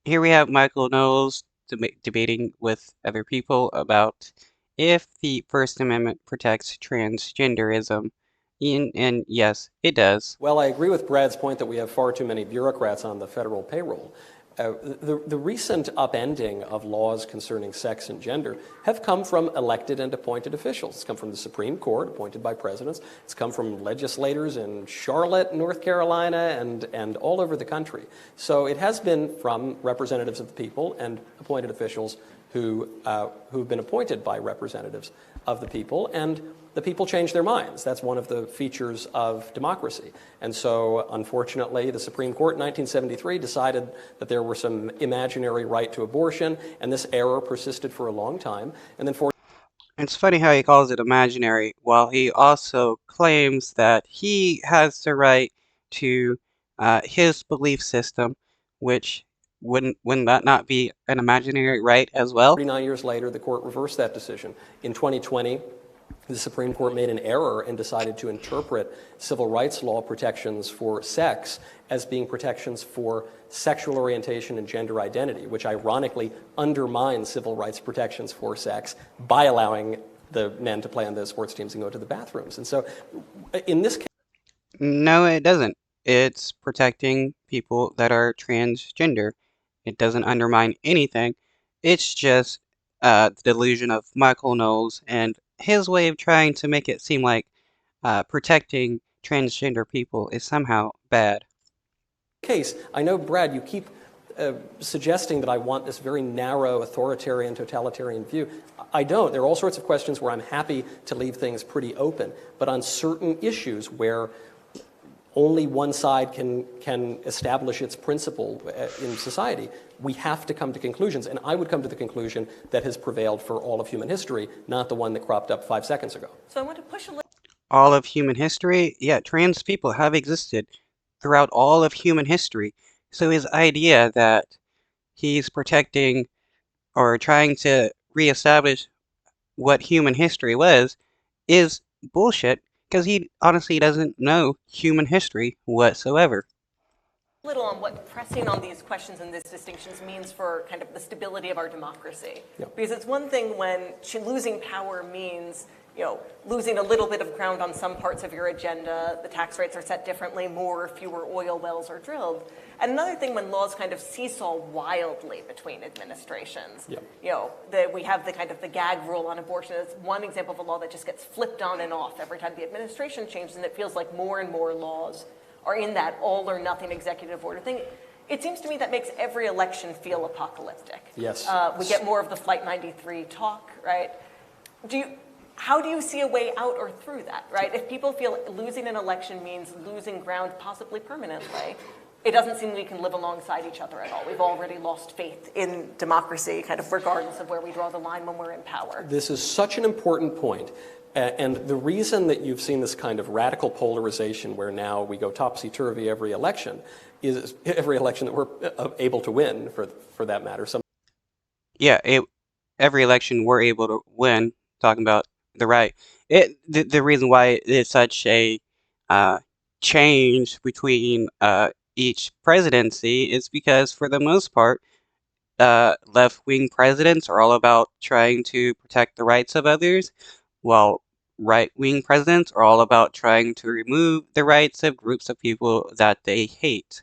Here we have Michael Knowles debating with other people about if the First Amendment protects transgenderism. And yes, it does. Well, I agree with Brad's point that we have far too many bureaucrats on the federal payroll. The recent upending of laws concerning sex and gender have come from elected and appointed officials. It's come from the Supreme Court, appointed by presidents. It's come from legislators in Charlotte, North Carolina, and all over the country. So it has been from representatives of the people and appointed officials who've been appointed by representatives of the people, and the people change their minds. That's one of the features of democracy. And so, unfortunately, the Supreme Court in 1973 decided that there were some imaginary right to abortion, and this error persisted for a long time. And then It's funny how he calls it imaginary, while he also claims that he has the right to his belief system, which wouldn't that not be an imaginary right as well? 49 years later, the court reversed that decision. In 2020, the Supreme Court made an error and decided to interpret civil rights law protections for sex as being protections for sexual orientation and gender identity, which ironically undermines civil rights protections for sex by allowing the men to play on the sports teams and go to the bathrooms. And so in this case, No, it doesn't. It's protecting people that are transgender. It doesn't undermine anything. It's just the delusion of Michael Knowles and his way of trying to make it seem like protecting transgender people is somehow bad. I know, Brad, you keep suggesting that I want this very narrow, authoritarian, totalitarian view. I don't. There are all sorts of questions where I'm happy to leave things pretty open. But on certain issues where only one side can establish its principle in society, we have to come to conclusions. And I would come to the conclusion that has prevailed for all of human history, not the one that cropped up 5 seconds ago. So I want to push a little. All of human history, yeah, trans people have existed throughout all of human history. So his idea that he's protecting or trying to reestablish what human history was is bullshit because he honestly doesn't know human history whatsoever. Little on what pressing on these questions and these distinctions means for kind of the stability of our democracy. Yep. Because it's one thing when losing power means, losing a little bit of ground on some parts of your agenda, the tax rates are set differently, more or fewer oil wells are drilled. And another thing when laws kind of seesaw wildly between administrations. Yep. We have the kind of the gag rule on abortion. It's one example of a law that just gets flipped on and off every time the administration changes, and it feels like more and more laws are in that all or nothing executive order thing. It seems to me that makes every election feel apocalyptic. Yes. We get more of the Flight 93 talk, right? How do you see a way out or through that, right? If people feel losing an election means losing ground possibly permanently, it doesn't seem we can live alongside each other at all. We've already lost faith in democracy, kind of regardless of where we draw the line when we're in power. This is such an important point. And the reason that you've seen this kind of radical polarization where now we go topsy-turvy every election is every election that we're able to win, for that matter. Yeah, every election we're able to win, talking about the right. The reason why it's such a change between each presidency is because, for the most part, left-wing presidents are all about trying to protect the rights of others, while right-wing presidents are all about trying to remove the rights of groups of people that they hate.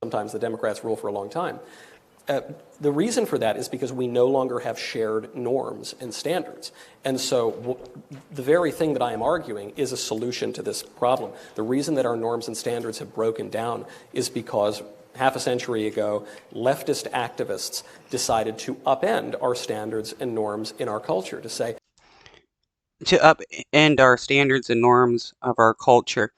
Sometimes the Democrats rule for a long time. The reason for that is because we no longer have shared norms and standards. And so the very thing that I am arguing is a solution to this problem. The reason that our norms and standards have broken down is because half a century ago, leftist activists decided to upend our standards and norms in our culture, to say, To upend our standards and norms of our culture.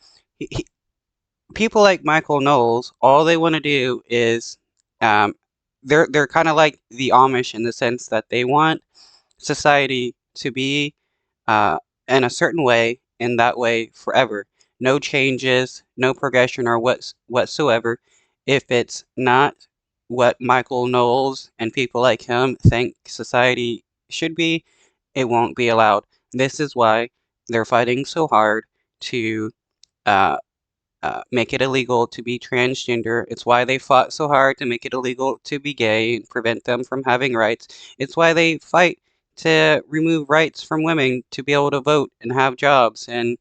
People like Michael Knowles, all they want to do is um, they're kind of like the Amish in the sense that they want society to be uh, in a certain way, in that way forever. No changes, no progression or whatsoever. If it's not what Michael Knowles and people like him think society should be, it won't be allowed. This is why they're fighting so hard to uh, make it illegal to be transgender. It's why they fought so hard to make it illegal to be gay and prevent them from having rights. It's why they fight to remove rights from women to be able to vote and have jobs and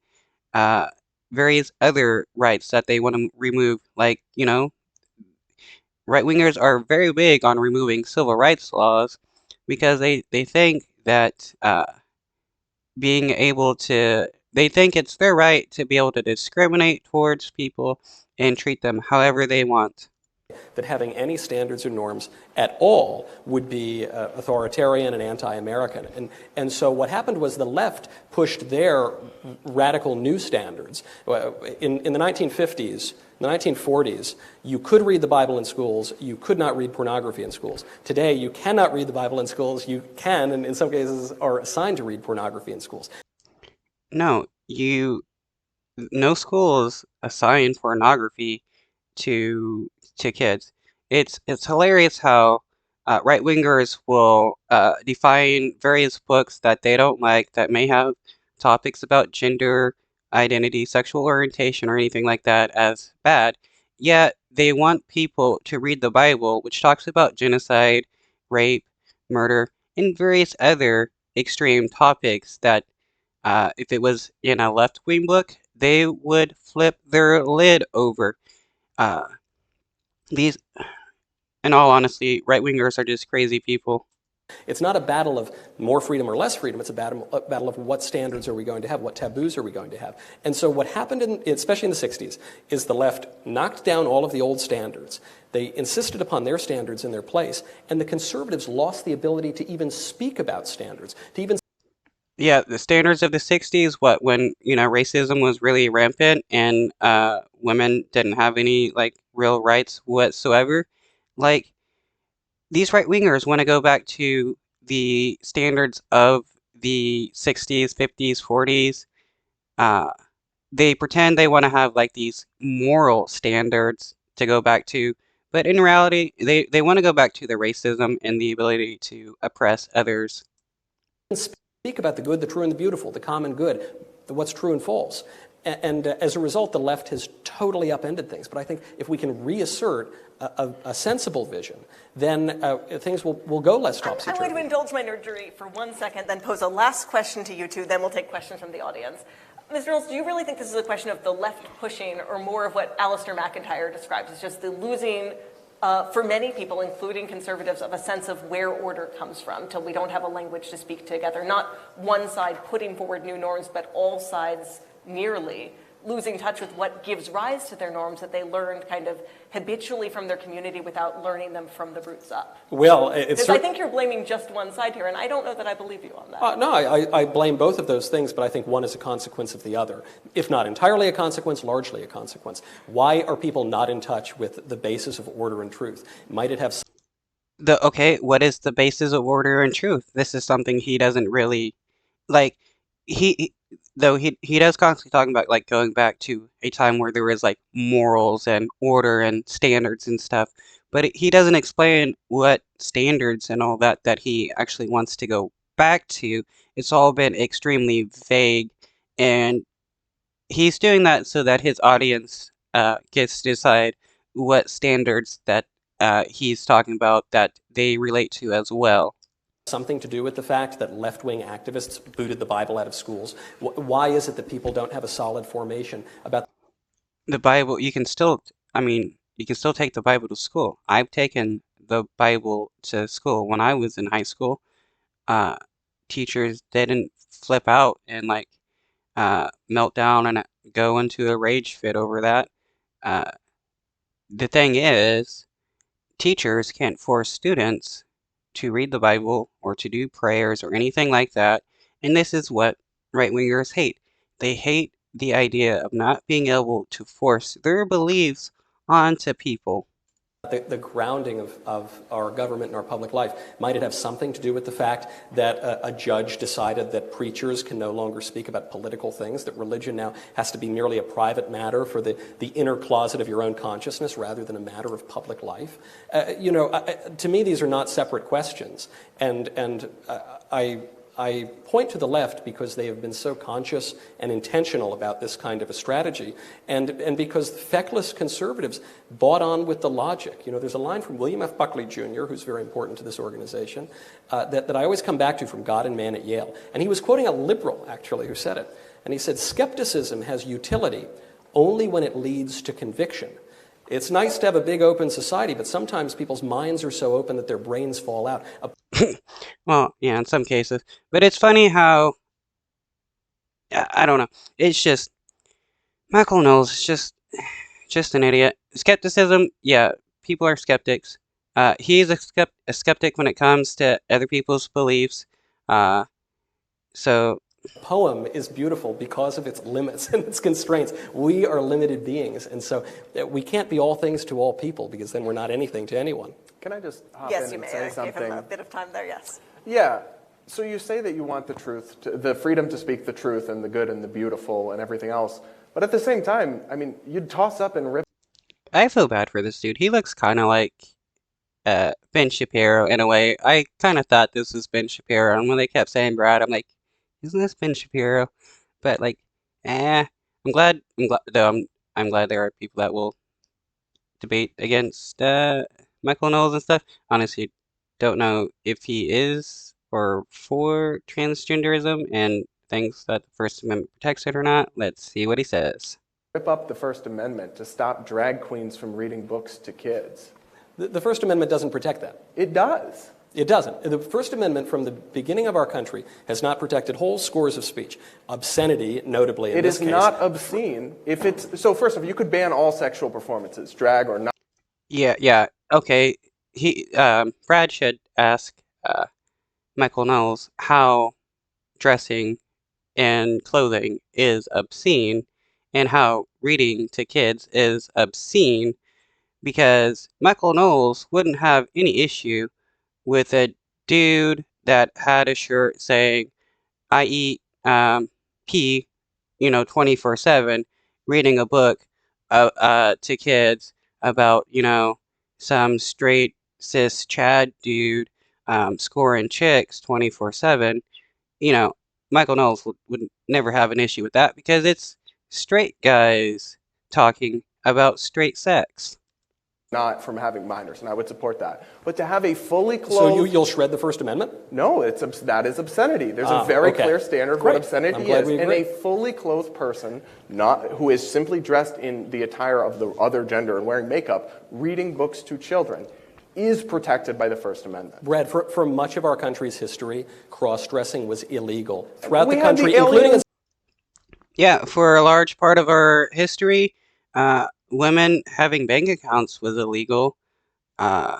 uh, various other rights that they want to remove. Like, right wingers are very big on removing civil rights laws because they think that being able to, they think it's their right to be able to discriminate towards people and treat them however they want. That having any standards or norms at all would be authoritarian and anti-American. And so what happened was the left pushed their radical new standards. In the 1950s, in the 1940s, you could read the Bible in schools. You could not read pornography in schools. Today, you cannot read the Bible in schools. You can, and in some cases, are assigned to read pornography in schools. No, no schools assign pornography to kids. It's hilarious how right wingers will define various books that they don't like that may have topics about gender identity, sexual orientation, or anything like that as bad. Yet they want people to read the Bible, which talks about genocide, rape, murder, and various other extreme topics that if it was in a left wing book, they would flip their lid over. Uh, these, in all honesty, right wingers are just crazy people. It's not a battle of more freedom or less freedom. It's a battle of what standards are we going to have, what taboos are we going to have. And so what happened, especially in the 60s, is the left knocked down all of the old standards. They insisted upon their standards in their place, and the conservatives lost the ability to even speak about standards, to even. Yeah, the standards of the 60s, what, when, racism was really rampant and women didn't have any, like, real rights whatsoever. Like, these right wingers want to go back to the standards of the 60s, 50s, 40s. Uh, they pretend they want to have like these moral standards to go back to, but in reality, they want to go back to the racism and the ability to oppress others. Speak about the good, the true, and the beautiful, the common good, what's true and false. And as a result, the left has totally upended things. But I think if we can reassert a sensible vision, then things will go less topsy-turvy. I'm going to indulge my nerdery for 1 second, then pose a last question to you two, then we'll take questions from the audience. Mr. Knowles, do you really think this is a question of the left pushing, or more of what Alistair McIntyre describes as just the losing, for many people, including conservatives, of a sense of where order comes from, till we don't have a language to speak together? Not one side putting forward new norms, but all sides nearly losing touch with what gives rise to their norms that they learned kind of habitually from their community without learning them from the roots up. Well, because I think you're blaming just one side here, and I don't know that I believe you on that. No, I blame both of those things, but I think one is a consequence of the other. If not entirely a consequence, largely a consequence. Why are people not in touch with the basis of order and truth? Might it have... Okay, what is the basis of order and truth? This is something he doesn't really, like, though he does constantly talking about like going back to a time where there was like morals and order and standards and stuff, but he doesn't explain what standards and all that he actually wants to go back to. It's all been extremely vague, and he's doing that so that his audience gets to decide what standards that he's talking about that they relate to as well. Something to do with the fact that left-wing activists booted the Bible out of schools? Why is it that people don't have a solid formation about The Bible? You can still, I mean, you can still take the Bible to school. I've taken the Bible to school when I was in high school. Uh, Teachers didn't flip out and like melt down and go into a rage fit over that. Uh, the thing is, teachers can't force students to read the Bible or to do prayers or anything like that. And this is what right wingers hate. They hate the idea of not being able to force their beliefs onto people. the grounding of our government and our public life? Might it have something to do with the fact that a judge decided that preachers can no longer speak about political things, that religion now has to be merely a private matter for the inner closet of your own consciousness rather than a matter of public life? To me, these are not separate questions. And I point to the left because they have been so conscious and intentional about this kind of a strategy, and because feckless conservatives bought on with the logic. You know, there's a line from William F. Buckley Jr., who's very important to this organization, that I always come back to from God and Man at Yale. And he was quoting a liberal, actually, who said it. And he said, "Skepticism has utility only when it leads to conviction. It's nice to have a big open society, but sometimes people's minds are so open that their brains fall out." Well, yeah, in some cases. But it's funny how, I don't know. It's just, Michael Knowles is just an idiot. Skepticism, yeah, people are skeptics. He's a skeptic when it comes to other people's beliefs. Uh, so, Poem is beautiful because of its limits and its constraints. We are limited beings, and so we can't be all things to all people, because then we're not anything to anyone. Can I just hop Yes, in you and may. say I something? gave him a bit of time there, yes. Yeah. So you say that you want the truth, the freedom to speak the truth and the good and the beautiful and everything else. But at the same time, I mean, you'd toss up and rip I feel bad for this dude. He looks kind of like Ben Shapiro in a way. I kind of thought this was Ben Shapiro, and when they kept saying Brad, I'm like, isn't this Ben Shapiro? But like, though I'm glad there are people that will debate against Michael Knowles and stuff. Honestly, don't know if he is or for transgenderism and thinks that the First Amendment protects it or not. Let's see what he says. up the First Amendment to stop drag queens from reading books to kids. The First Amendment doesn't protect that. It does. It doesn't. The First Amendment, from the beginning of our country, has not protected whole scores of speech. Obscenity, notably, in It this is case. not obscene if it's so. First of all, you could ban all sexual performances, drag or not. Yeah, okay. Brad should ask Michael Knowles how dressing and clothing is obscene and how reading to kids is obscene, because Michael Knowles wouldn't have any issue with a dude that had a shirt saying, I eat pee, 24/7, reading a book to kids about, some straight cis Chad dude scoring chicks 24/7. You know, Michael Knowles would never have an issue with that because it's straight guys talking about straight sex. Not from having minors, and I would support that. But to have a fully So clothed, you'll shred the First Amendment? no, that is obscenity. There's a very okay. clear standard of Great. what obscenity I'm glad is, we and a agree. fully clothed person, not who is simply dressed in the attire of the other gender and wearing makeup, reading books to children, is protected by the First Amendment. Brad, for much of our country's history, cross-dressing was illegal throughout We the had the country, including in Yeah, for a large part of our history, women having bank accounts was illegal. Uh,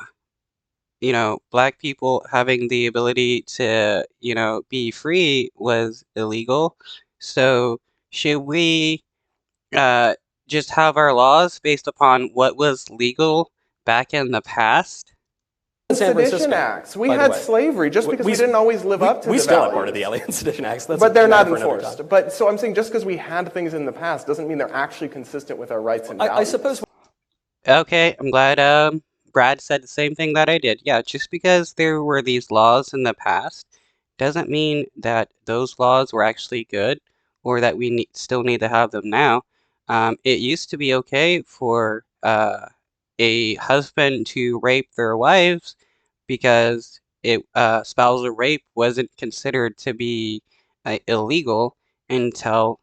Black people having the ability to, be free was illegal. So should we uh, just have our laws based upon what was legal back in the past? San Sedition Francisco. Acts. We by the had way. slavery just because we didn't always live up to We the still values. are part of the Alien Sedition Acts. That's But they're a not matter for another enforced. time. But so I'm saying just because we had things in the past doesn't mean they're actually consistent with our rights and values. I suppose Okay, I'm glad Brad said the same thing that I did. Yeah, just because there were these laws in the past doesn't mean that those laws were actually good or that we still need to have them now. It used to be okay for a husband to rape their wives because spousal rape wasn't considered to be illegal until,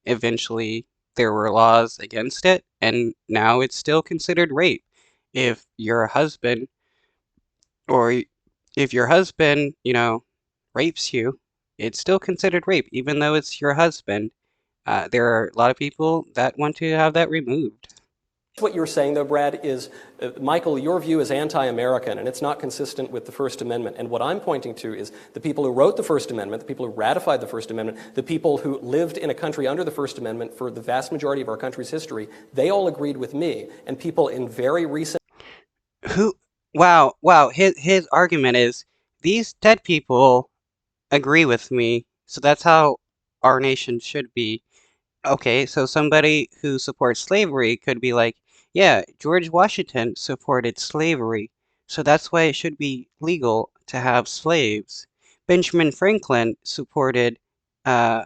eventually there were laws against it, and now it's still considered rape. If your husband, or if your husband, rapes you, it's still considered rape, even though it's your husband. There are a lot of people that want to have that removed. what you're saying, though, Brad, is, Michael, your view is anti-American, and it's not consistent with the First Amendment. And what I'm pointing to is the people who wrote the First Amendment, the people who ratified the First Amendment, the people who lived in a country under the First Amendment for the vast majority of our country's history, they all agreed with me. And people in very recent... Who? Wow. His argument is these dead people agree with me, so that's how our nation should be. Okay, so somebody who supports slavery could be like, yeah, George Washington supported slavery, so that's why it should be legal to have slaves. Benjamin Franklin supported uh,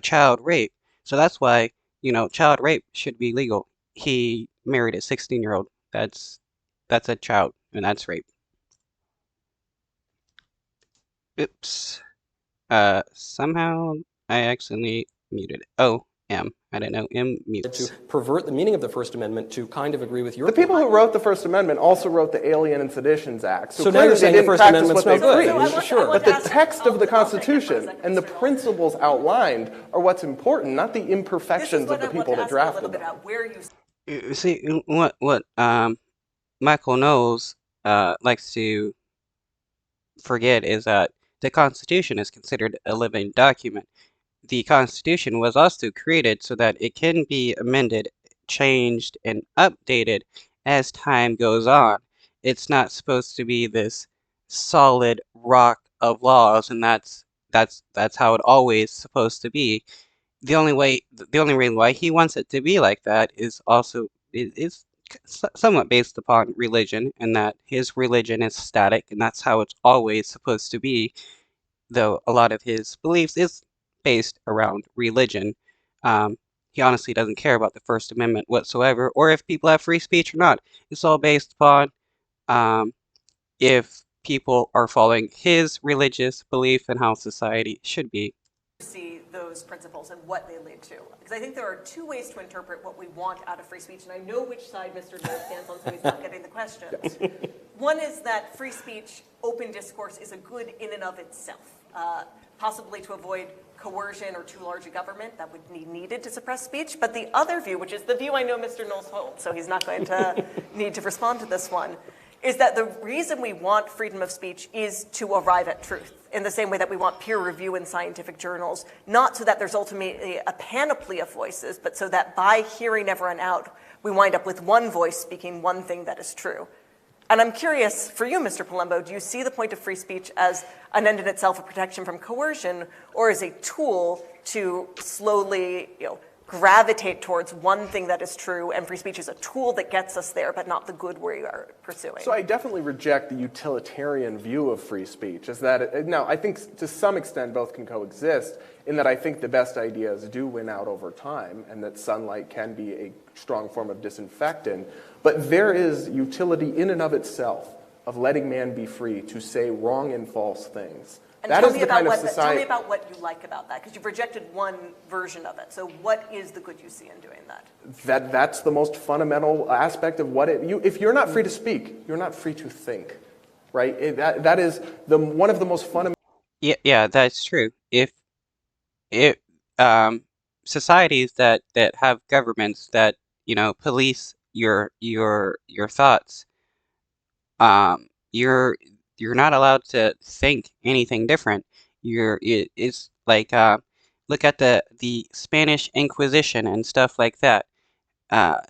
child rape, so that's why child rape should be legal. He married a 16-year-old. That's a child, and that's rape. Oops. Somehow I accidentally muted it. Oh, I didn't know M To mutes. pervert the meaning of the First Amendment to kind of agree with your The people point. who wrote the First Amendment also wrote the Alien and Seditions Act. So now clearly you're they saying the didn't First practice Amendment's what they no good. preached. So I Sure. want But to the ask- text of the I'll take that for a Constitution second, and the Mr. Knowles. principles outlined are what's important, not the This is imperfections what of the I want people to that ask you a little drafted bit them. about where you See what Michael Knowles likes to forget is that the Constitution is considered a living document. The Constitution was also created so that it can be amended, changed, and updated as time goes on. It's not supposed to be this solid rock of laws, and that's how it always supposed to be. The only reason why he wants it to be like that is also is somewhat based upon religion, and that his religion is static, and that's how it's always supposed to be, though a lot of his beliefs is based around religion. He honestly doesn't care about the First Amendment whatsoever, or if people have free speech or not. It's all based upon um, if people are following his religious belief and how society should be. see those principles and what they lead to. Because I think there are two ways to interpret what we want out of free speech, and I know which side Mr. Knowles stands on, so he's not getting the questions. One is that free speech, open discourse, is a good in and of itself, possibly to avoid coercion or too large a government that would be needed to suppress speech. But the other view, which is the view I know Mr. Knowles holds, so he's not going to need to respond to this one, is that the reason we want freedom of speech is to arrive at truth, in the same way that we want peer review in scientific journals, not so that there's ultimately a panoply of voices, but so that by hearing everyone out, we wind up with one voice speaking one thing that is true. And I'm curious, for you, Mr. Palumbo, do you see the point of free speech as an end in itself, a protection from coercion, or as a tool to slowly, gravitate towards one thing that is true, and free speech is a tool that gets us there, but not the good we are pursuing? So I definitely reject the utilitarian view of free speech. Now, I think to some extent both can coexist, in that I think the best ideas do win out over time, and that sunlight can be a strong form of disinfectant. But there is utility in and of itself of letting man be free to say wrong and false things. And That tell is me the kind of about society. tell me about what you like about that, because you've rejected one version of it. So what is the good you see in doing that? That's the most fundamental aspect of what if you're not free to speak, you're not free to think, right? That is one of the most fundamental. Yeah, that's true. If um, societies that have governments that police your thoughts, you're not allowed to think anything different. It's like look at the Spanish Inquisition and stuff like that. Uh,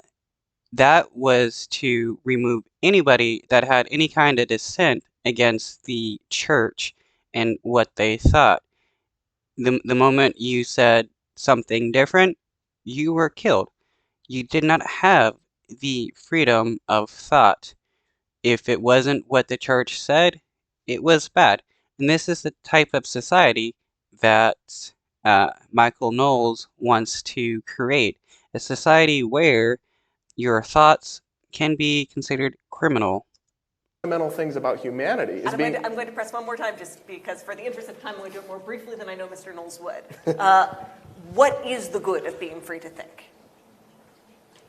that was to remove anybody that had any kind of dissent against the church and what they thought. The moment you said something different, you were killed. You did not have the freedom of thought. If it wasn't what the church said, it was bad. And this is the type of society that Michael Knowles wants to create. A society where your thoughts can be considered criminal. Fundamental things about humanity is And being. I'm going to press one more time, just because for the interest of time, I'm going to do it more briefly than I know Mr. Knowles would. What is the good of being free to think?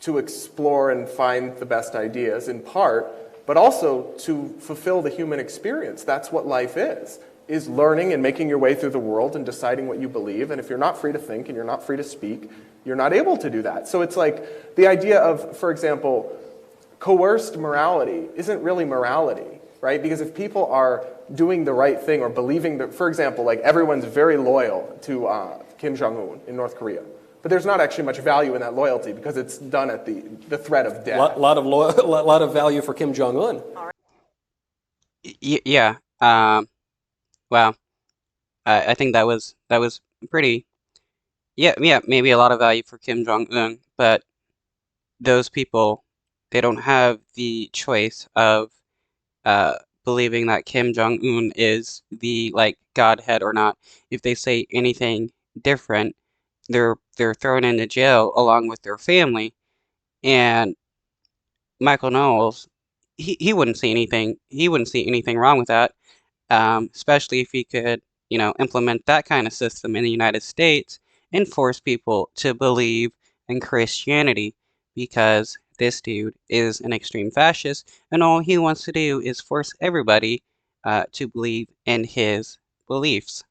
To explore and find the best ideas in part, but also to fulfill the human experience. That's what life is learning and making your way through the world and deciding what you believe. And if you're not free to think and you're not free to speak, you're not able to do that. So it's like the idea of, for example, coerced morality isn't really morality, right? Because if people are doing the right thing or believing that, for example, like everyone's very loyal to Kim Jong-un in North Korea, but there's not actually much value in that loyalty because it's done at the threat of death. Lot of value for Kim Jong-un. Yeah. Well, I think that was pretty. Yeah. Maybe a lot of value for Kim Jong-un, but those people, they don't have the choice of believing that Kim Jong Un is the like Godhead or not. If they say anything different, they're thrown into jail along with their family. And Michael Knowles, he wouldn't see anything. He wouldn't see anything wrong with that, especially if he could, implement that kind of system in the United States and force people to believe in Christianity, because this dude is an extreme fascist, and all he wants to do is force everybody to believe in his beliefs.